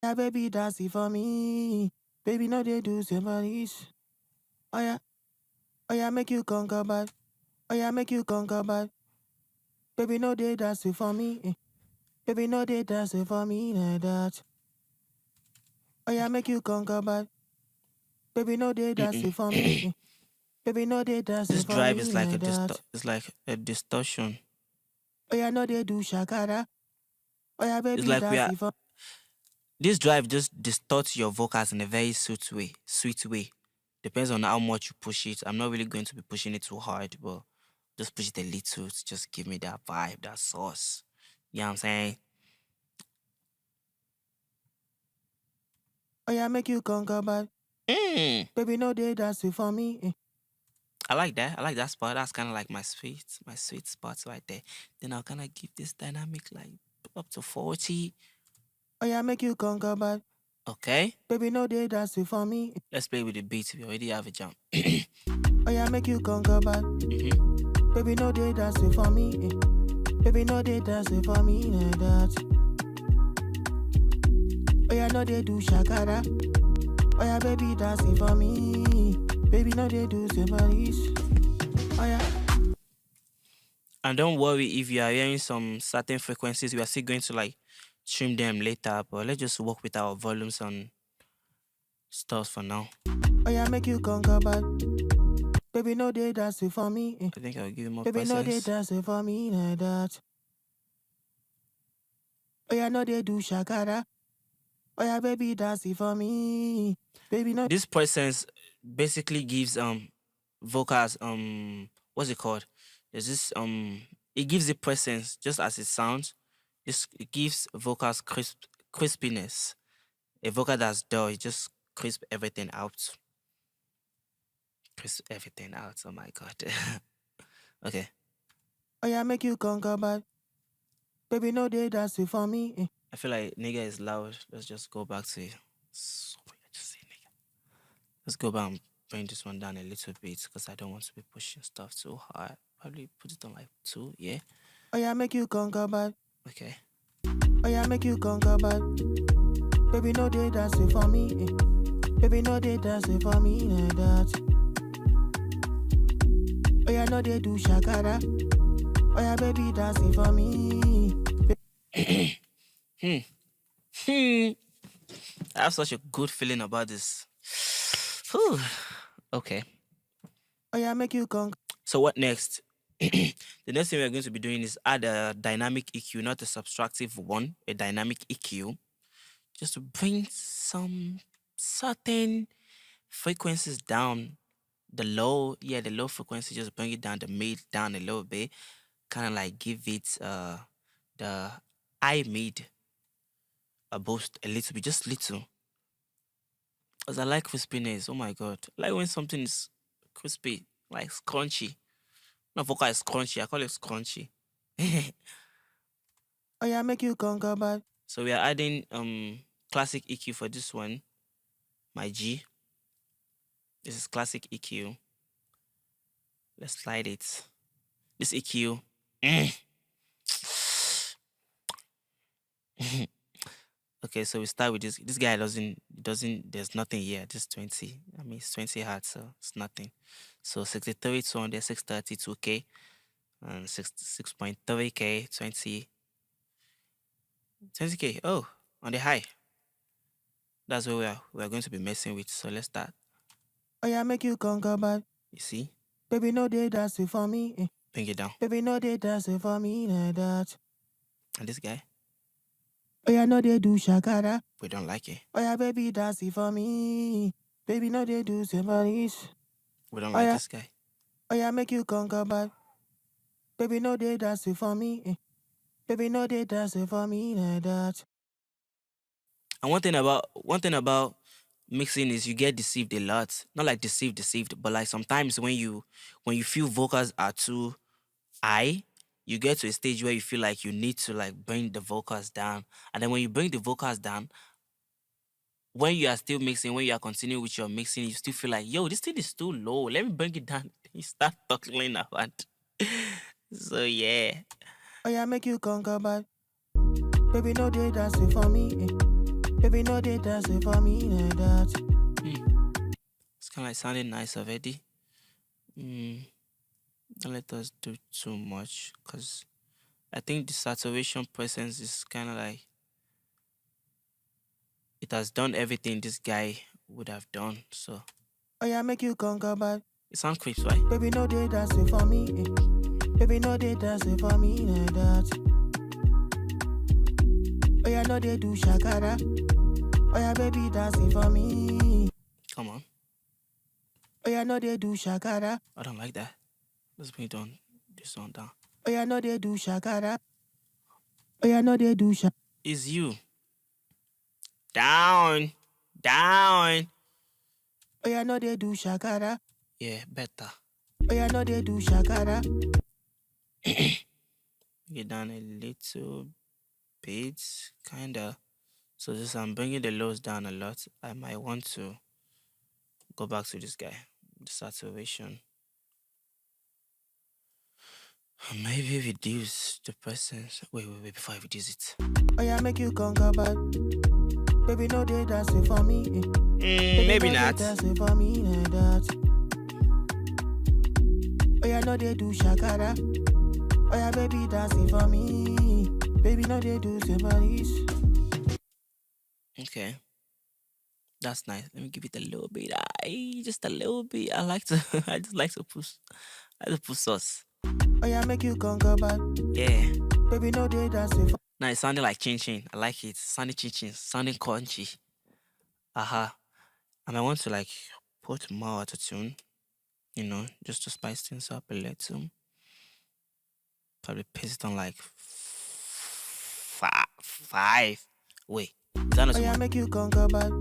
Yeah, baby, dance it for me. Baby, no, they do somebody's. Oh yeah, make you conquer bad. Oh yeah, make you conquer bad. Baby, no, they dance it for me. Baby, no, they dance it for me like that. Oh yeah, make you conquer bad. Baby, no, they dance it for me. Baby, no, they dance This it for drive me is like like that. it's like a distortion. Oh yeah, no, they do shakara. Oh yeah, It's baby, like we dance are it for. this drive just distorts your vocals in a very sweet way. Sweet way. Depends on how much you push it. I'm not really going to be pushing it too hard, but just push it a little to just give me that vibe, that sauce. You know what I'm saying? Oh yeah, make you conquer bad. Mm. Baby, no, they dance it for me. I like that. I like that spot. That's kind of like my sweet spots right there. Then I'll kind of give this dynamic like up to 40. Oh yeah, make you conquer bad. Okay. Baby, no, they dance it for me. Let's play with the beat. We already have a jump. Oh yeah, make you conquer bad. Mm-hmm. Baby, no, they dance it for me. Baby, no, they dance it for me like that. Oh yeah, no, they do shakara. Oh yeah, baby, dance it for me. Baby, no, they do somebody's. Oh yeah. And don't worry if you are hearing some certain frequencies, we are still going to like trim them later. But let's just work with our volumes and stuff for now. Oh yeah, make you conquer bad. Baby, no, they dance it for me. I think I'll give you more Baby, no, they presence. dance it for me like that. Oh yeah, no, they do shakara. Oh yeah, baby, dance it for me. Baby, no. This presence basically gives vocals what's it called? There's this it gives it presence just as it sounds. It gives vocals crispiness. A vocal that's dull, it just crisp everything out. Crisp everything out. Oh my god. Okay. Oh yeah, make you conquer bad. Baby, no, they dance it for me. I feel like nigga is loud. Let's just go back to sorry, I just say nigga. Let's go back and bring this one down a little bit because I don't want to be pushing stuff too hard. Probably put it on like 2, yeah. Oh yeah, make you conquer bad. Okay. Oh yeah, make you conquer bad. Baby, no, they dance it for me. Baby, no, they dance it for me like that. Oh yeah, no, they do shakara. Oh yeah, baby, dance it for me. I have such a good feeling about this. Whew. Okay. Oh yeah, make you conquer. So what next? The next thing we're going to be doing is add a dynamic EQ, not a subtractive one, a dynamic EQ, just to bring some certain frequencies down. The low frequency, just bring it down, the mid down a little bit, kind of like give it the high mid a boost a little bit, just little. Because I like crispiness. Oh my god. I like when something is crispy, like scrunchy. Not vocal is crunchy, I call it scrunchy. Oh yeah, make you conquer bad. So we are adding classic EQ for this one. My G. This is classic EQ. Let's slide it. This EQ. Okay, so we start with this. This guy doesn't. There's nothing here. Just 20. I mean, it's 20 hertz, so it's nothing. So 63, 200, 632K, and 6.3K, 20K. Oh, on the high. That's what we are going to be messing with. So let's start. Oh yeah, make you conquer bad. You see? Baby, no, they dance it for me. Bring it down. Baby, no, they dance it for me like that. And this guy, Oh yeah, no, they do shakara. we don't like it. Oh yeah, baby, dance it for me. Baby, no, they do somebody's. We don't Oh like yeah. this guy. Oh yeah, make you conquer bad. Baby, no, they dance it for me. Baby, no, they dance it for me like that. And one thing about mixing is you get deceived a lot. Not like deceived, but like sometimes when you feel vocals are too high, you get to a stage where you feel like you need to like bring the vocals down. And then when you bring the vocals down, when you are still mixing, when you are continuing with your mixing, you still feel like, yo, this thing is too low. Let me bring it down. You start talking around. So yeah. Oh yeah, make you conquer bad. Baby, no, they dance it for me. Baby, no they dancing for me like that. It's kind of like sounding nice already. Don't let us do too much because I think the saturation presence is kind of like it has done everything this guy would have done. So Oh yeah, make you conquer bad. it sounds crisp, right? Baby, no they dancing for me. Baby, no they dancing for me like that. Oh yeah, no they do shakara. Oh yeah, baby, dancing for me. Come on. Oh yeah, no they do shakara. I don't like that. Let's bring it on. This one down. Oh yeah, no they do shakara. Oh yeah, no they do shakara. It's you. Down. Down. Oh yeah, no they do shakara. Yeah, better. Oh yeah, no they do shakara. Get down a little bit, kinda. So this I'm bringing the lows down a lot. I might want to go back to this guy, the saturation. Maybe reduce the presence. Wait, before I reduce it. Oh yeah, make you conquer bad. Baby, no they dancing for me. Baby, Maybe no not. They dancing for me like that. Oh yeah, no they do shakara. Oh yeah, baby, dancing for me. Baby, no they do somebody's. Okay. That's nice. Let me give it a little bit. Just a little bit. I like to I just like to push. I like to push sauce. Oh yeah, make you conquer bad. Yeah. Baby, no they dancing for. Now it sounded like chin chin. I like it. Sounding chin chin. Sounding crunchy. Aha. And I want to like put more autotune, just to spice things up a little. Probably paste it on like five. Wait, is that not Oh too yeah, much? make you conquer bad.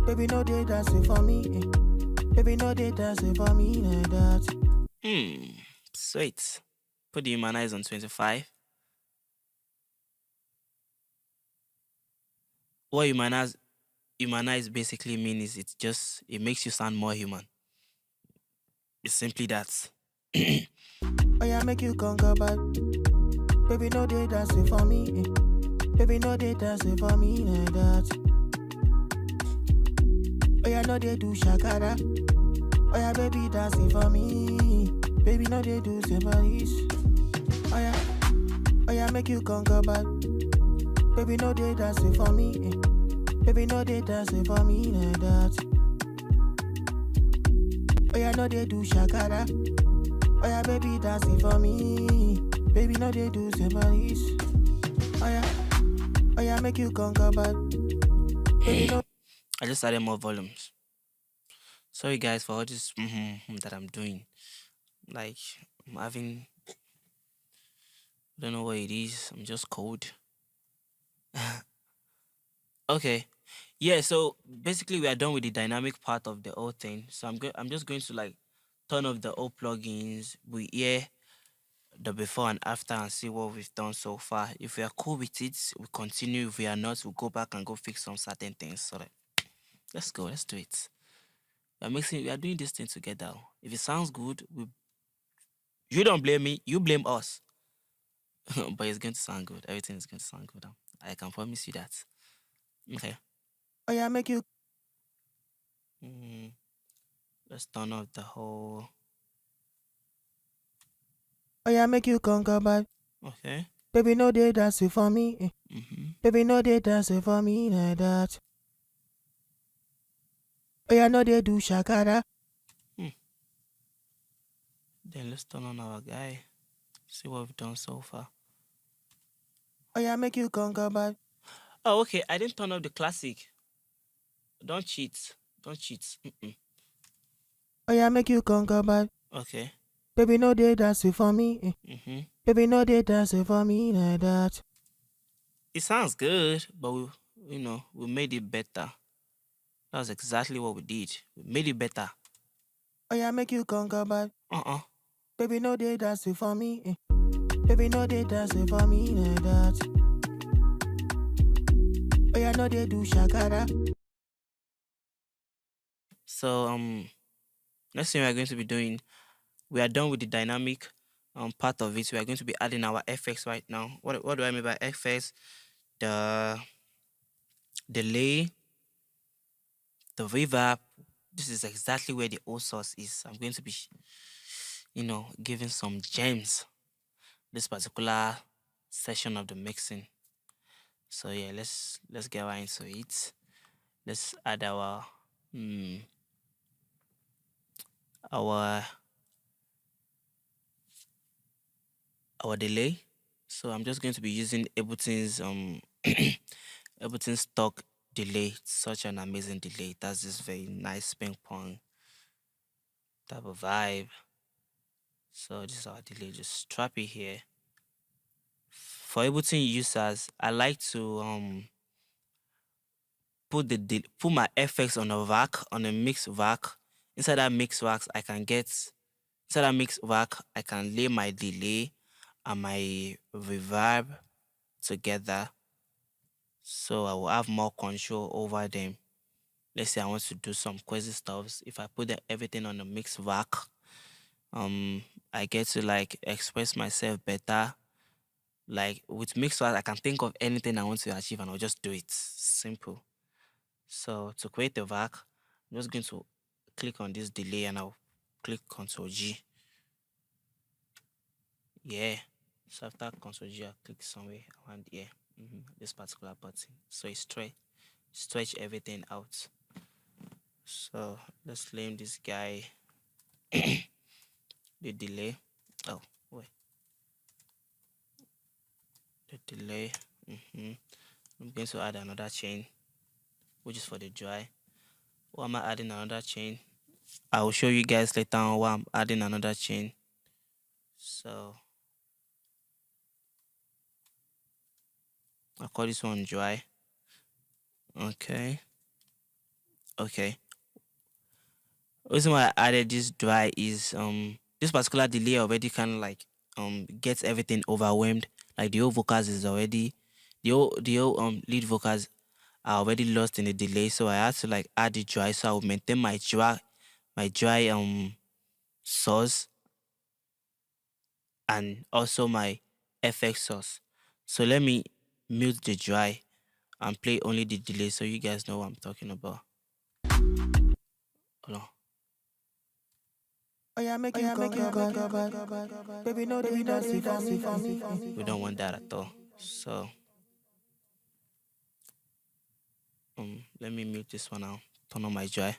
Baby, no they dancing for me. Baby, no they dancing for me like that. Sweet. Put the humanize on 25. What humanize basically means is it makes you sound more human. It's simply that. Oh yeah, make you conquer bad. Baby, no they dancing for me. Baby, no they dancing for me like that. Oh yeah, no they do shakara. Oh yeah, baby, dancing for me. Baby, no they do somebody's. Oh yeah, make you conquer bad. Baby, no they dancing for me. Baby, no they dancing for me like that. Oh yeah, no they do shakara. Oh yeah, baby, dancing for me. Baby, no they do somebody's. Oh yeah, make you conquer bad. Baby, no. I just added more volumes. Sorry guys for all this that I'm doing. Like I'm having, I don't know what it is. I'm just cold. Okay. Yeah, so basically we are done with the dynamic part of the whole thing. So I'm just going to like turn off the old plugins. We hear the before and after and see what we've done so far. If we are cool with it, we continue. If we are not, we'll go back and go fix some certain things. So let's go, let's do it. We are doing this thing together. If it sounds good, you don't blame me, you blame us. But it's going to sound good. Everything is going to sound good. I can promise you that. Okay. Oh yeah, make you. Let's turn off the whole. Oh yeah, make you conquer bad. Okay. Baby, no they dancing for me. Baby, no they dancing for me like that. Oh yeah, no they do shakara. Then let's turn on our guy. See what we've done so far. Oh yeah, make you conquer bad. Oh, okay. I didn't turn off the classic. Don't cheat. Don't cheat. Oh yeah, make you conquer bad. Okay. Baby, no they dancing for me. Baby, no they dancing for me like that. It sounds good, but we made it better. That's exactly what we did. We made it better. Oh yeah, make you conquer bad. Baby, no they dancing for me. Baby, no they dancing for me like that. Oh yeah, no they do shakara. So next thing we are going to be doing, we are done with the dynamic part of it. We are going to be adding our effects right now. What do I mean by effects? The delay, the reverb. This is exactly where the O source is. I'm going to be, giving some gems this particular session of the mixing. So yeah, let's get right into it. Let's add our delay. So I'm just going to be using Ableton's Ableton stock delay. It's such an amazing delay. It has this very nice ping pong type of vibe. So this is our delay. Just strap it here. For Ableton users, I like to put my effects on a rack, on a mix rack. Inside that mix rack, I can lay my delay and my reverb together, so I will have more control over them. Let's say I want to do some crazy stuff. If I put everything on a mix rack, I get to like express myself better. Like with mix rack, I can think of anything I want to achieve and I'll just do it. Simple. So to create the rack, I'm just going to click on this delay and I'll click Ctrl G. Yeah. So after Ctrl G, I'll click somewhere around here. This particular button. So it stretch everything out. So let's name this guy the delay. Oh wait. The delay. I'm going to add another chain, which is for the dry. Why am I adding another chain? I will show you guys later on why I'm adding another chain. So I'll call this one dry. Okay. The reason why I added this dry is this particular delay already kind of like gets everything overwhelmed. Like the old vocals is already the old lead vocals are already lost in the delay, so I had to like add the dry, so I will maintain my dry source and also my FX source. So let me mute the dry and play only the delay so you guys know what I'm talking about. Hold on. Oh yeah, make you go back. Baby, no, they don't see for me. We don't want that at all. So let me mute this one out. Turn on my dry.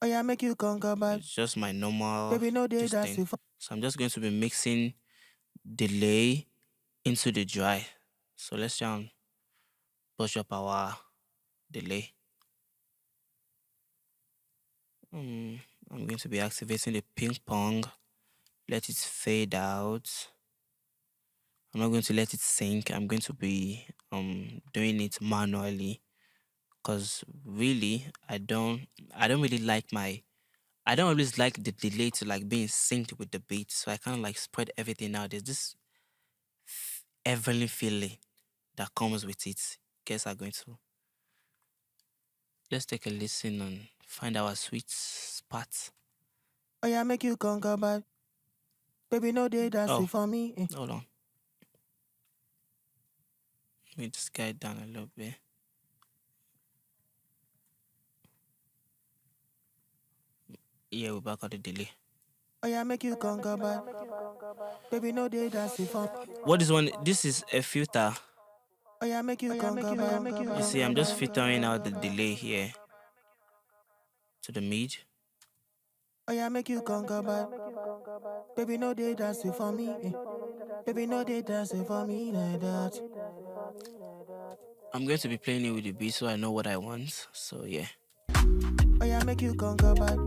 Oh yeah, make you go back. It's just my normal Baby, no, they this don't thing. see for. So I'm just going to be mixing delay into the dry. So let's try and push up our delay. I'm going to be activating the ping pong. Let it fade out. I'm not going to let it sync. I'm going to be doing it manually, because really I don't always like the delay to like being synced with the beat. So I kind of like spread everything out. There's this heavenly feeling that comes with it. Guess I'm going to let's take a listen and find our sweet spot. Oh yeah, make you go back. Baby, no, they don't see for me. Hold on. Let me just guide down a little bit. Yeah, we're back at the delay. Oh yeah, make you go back. Baby, no, they don't see for. What is one? This is a filter. Oh yeah, make you go back. You see, I'm just filtering out the delay here to the mid. Oh yeah, make you go back. Baby, no, they don't see for me. Baby, no, they don't see for me like that. I'm going to be playing it with the beat so I know what I want. So yeah. Oh yeah, make you go back.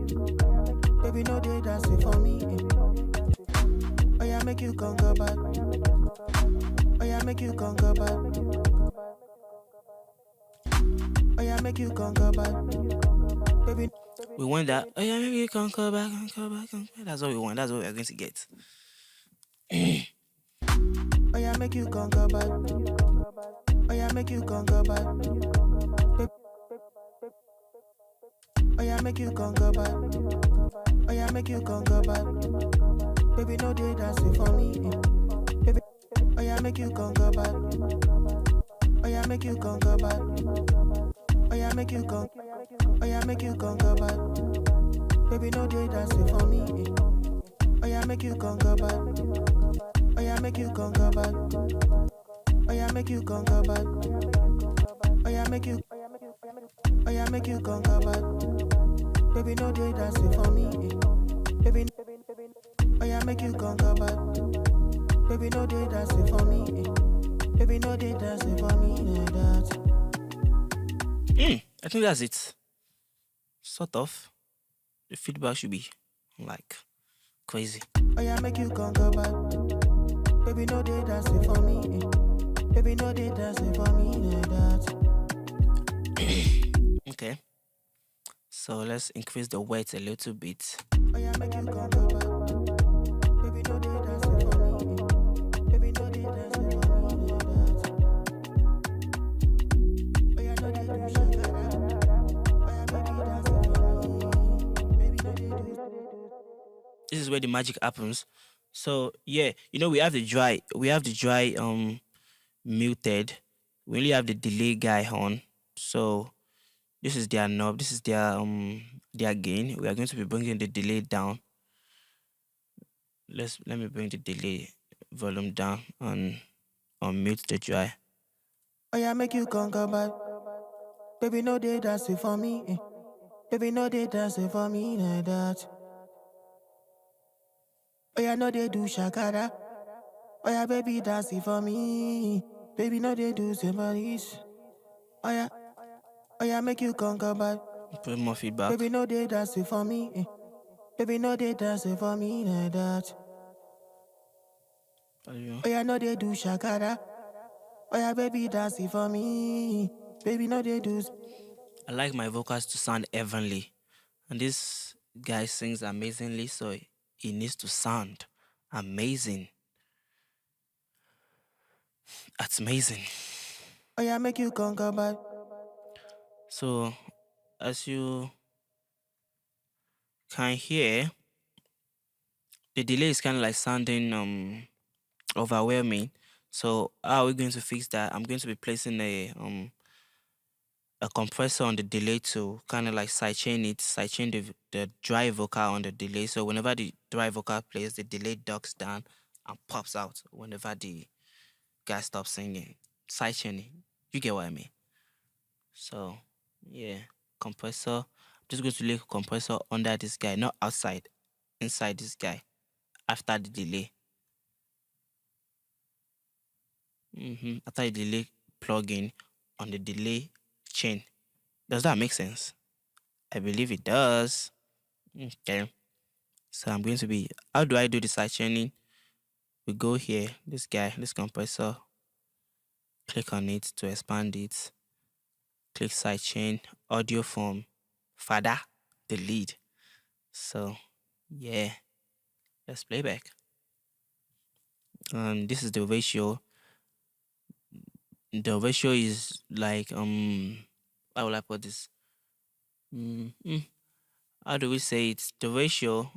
Baby, no, they don't see for me. Oh yeah, make you go back. Oh yeah, make you go back. Oh yeah, make you go back. Baby, we want that. Oh yeah, maybe you can come back. That's what we want. That's what we're going to get. Oh yeah, make you go back. Oh yeah, make you go back. Oh yeah, make you go back. Oh yeah, make you go back. Baby, no, they dancing for me. Baby, oh yeah, make you go back. Oh yeah, make you go back. Oh yeah, make you come. Oh yeah, make you conquer bad. Baby, no day dancing for me. Oh yeah, make you conquer bad. Oh yeah, make you conquer bad. Oh yeah, make you conquer bad. Oh yeah, make you. Oh yeah, make you conquer bad. Baby, no day dancing for me. Baby, oh yeah, make you conquer bad. Baby, no day dancing for me. Baby, no day dancing for me like that. I think that's it. Sort of. The feedback should be like crazy. Oh yeah, make you conquer bad. Baby, no day dancing for me. Baby, no day dancing for me like that. Okay. So let's increase the weight a little bit. Oh yeah, make you conquer bad. Baby, no day dancing for me. Baby, no day dancing for me like that. Oh yeah, no day do shakara. Oh yeah, baby dancing for me. Baby, no day do. This is where the magic happens. So yeah, we have the dry muted. We only have the delay guy on. So this is their knob, this is their gain. We are going to be bringing the delay down. Let me bring the delay volume down and unmute the dry. Oh yeah, make you conquer bad. Baby, no day dancing for me. Baby, no day dancing for me like that. Oh yeah, no they do shakara. Oh yeah, baby dancing for me. Baby, no they do somebody's. Oh yeah, make you conquer bad. Put more feedback. Baby, no they dancing for me. Baby, no they dancing for me like that. Oh yeah, no they do shakara. Oh yeah, baby dancing for me. Baby, no they do. I like my vocals to sound heavenly, and this guy sings amazingly, so he needs to sound amazing. That's amazing. Oh yeah, make you conquer bad. So as you can hear, the delay is kind of like sounding overwhelming. So how are we going to fix that? I'm going to be placing a compressor on the delay to kind of like sidechain the dry vocal on the delay. So whenever the dry vocal plays, the delay ducks down and pops out whenever the guy stops singing. Sidechaining. You get what I mean? So yeah, compressor. I'm just going to lay a compressor under this guy, not outside, inside this guy after the delay. After the delay plug-in on the delay chain. Does that make sense? I believe it does. Okay. So I'm going to be, how do I do the side chaining? We go here, this guy, this compressor, click on it to expand it, click side chain, audio from Fada, the lead. So yeah, let's play back. This is the ratio. The ratio is like how will I put this? How do we say it? The ratio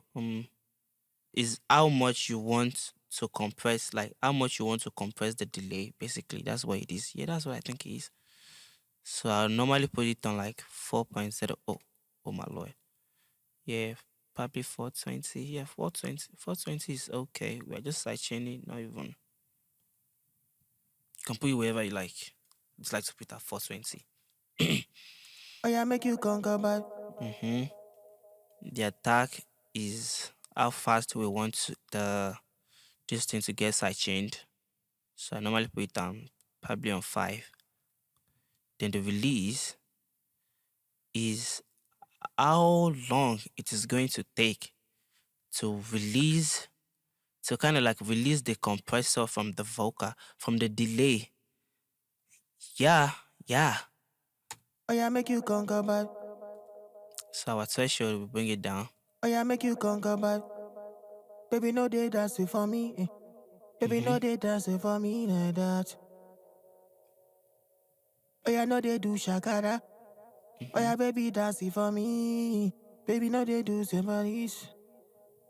is how much you want to compress, like how much you want to compress the delay. Basically, that's what it is. Yeah, that's what I think it is. So I'll normally put it on like 4.0. Oh my lord. Yeah, probably 420. Yeah, 420. 420 is okay. We're just sidechaining, not even. You can put it wherever you like. Just like to put at 420. Oh yeah, make you conquer bad. The attack is how fast we want this thing to get sidechained. So I normally put it probably on 5. Then the release is how long it is going to take to release, to kind of like release the compressor from the vocal, from the delay. Yeah. Oh yeah, make you conquer bad. So our threshold, we bring it down. Oh yeah, make you conquer bad. Baby, no day dancing for me. Baby, no day dancing for me like that. Oh yeah, no they do shakara. Oh yeah, baby dancing for me. Baby, no they do somebody's.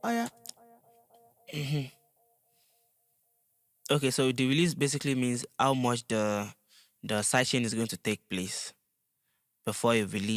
Oh yeah. Okay, so the release basically means how much the sidechain is going to take place. before you release